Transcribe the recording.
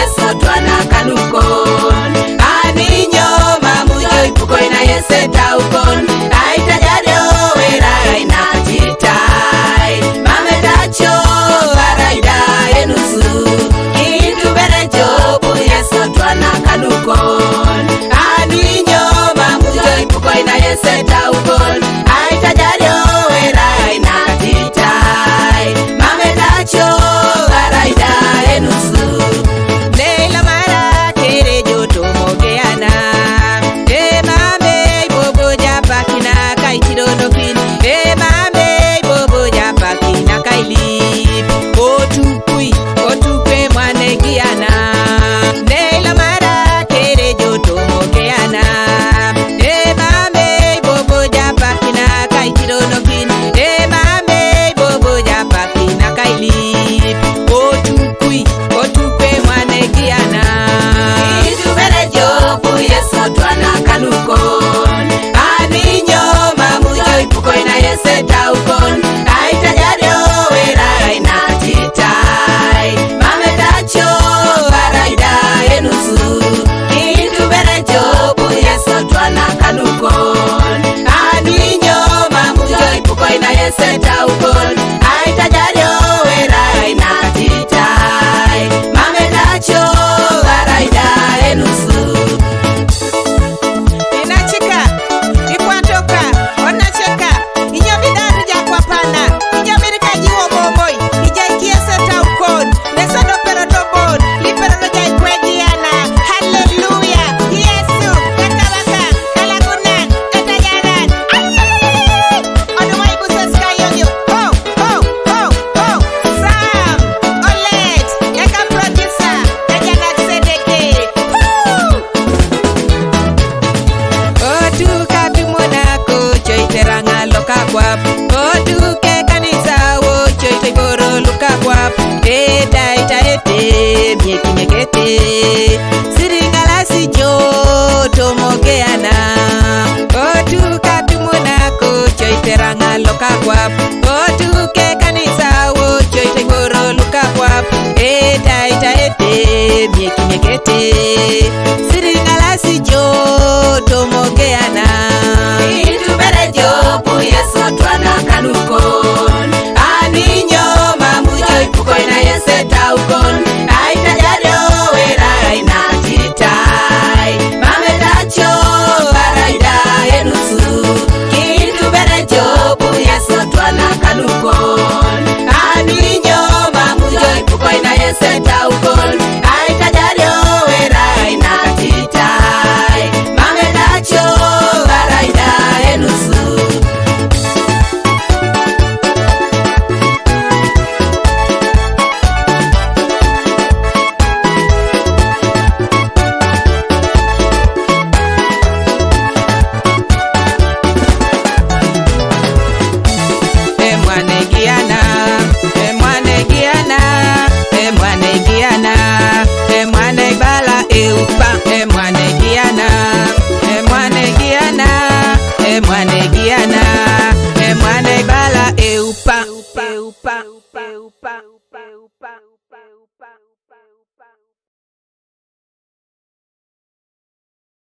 Yesu twana kanukon. Aninyo mamujo ipuko ina yese taukon. Aita jario wera ina jitai. Mame tacho araida enusu. Intu bere jobu Yesu twana kanukon. Aninyo mamujo ipuko ina yese taukon. Aita jario wera ina jitai. Mame tacho araida enusu. Leila mara kere joto mogeana. E mame bobo japakina kaitidono kin. E mame bobo japakina kailip. Otukwe mwanegiana. Leila mara kere joto mogeana. E mame bobo japakina kaitidono kin. E mame bobo japakina kailip. Otukwe mwanegiana. Intu bere jobu Yesu twana kanukon. Aninyo mamujo ipuko ina yese taukon. Aita jario wera ina jitai. Mame tacho araida enusu. Intu bere jobu Yesu twana kanukon. Aninyo mamujo ipuko ina yese taukon. Aita jario wera ina jitai. Mame tacho araida enusu. Inachika, ikwatoka, onacheka, inyo bidaru jakwa pana, inyo mirika jiwo bomboi, ija ikiese taukon, nesono pero dobon, lipero roja ikwegiana, hallelujah, Yesu, kakabaka, kalagunan, katajaran, oduma ibuseska yonyo, Sam, Olet, eka producer, kajanak sedeke, Otuka tumonako choiteranga loka kwap. Otuke kanisa wo choitegoro luka kwap. Eda ita ete mieki nyekete. Siringala si joto mogeana. Otuka tumonako choiteranga loka kwap. Otuke kanisa wo choitegoro luka kwap. Eda ita ete mieki nyekete. Siringala si joto mogeana. Intu bere jobu Yesu twana kanukon. Aninyo mamujo ipuko ina yese taukon.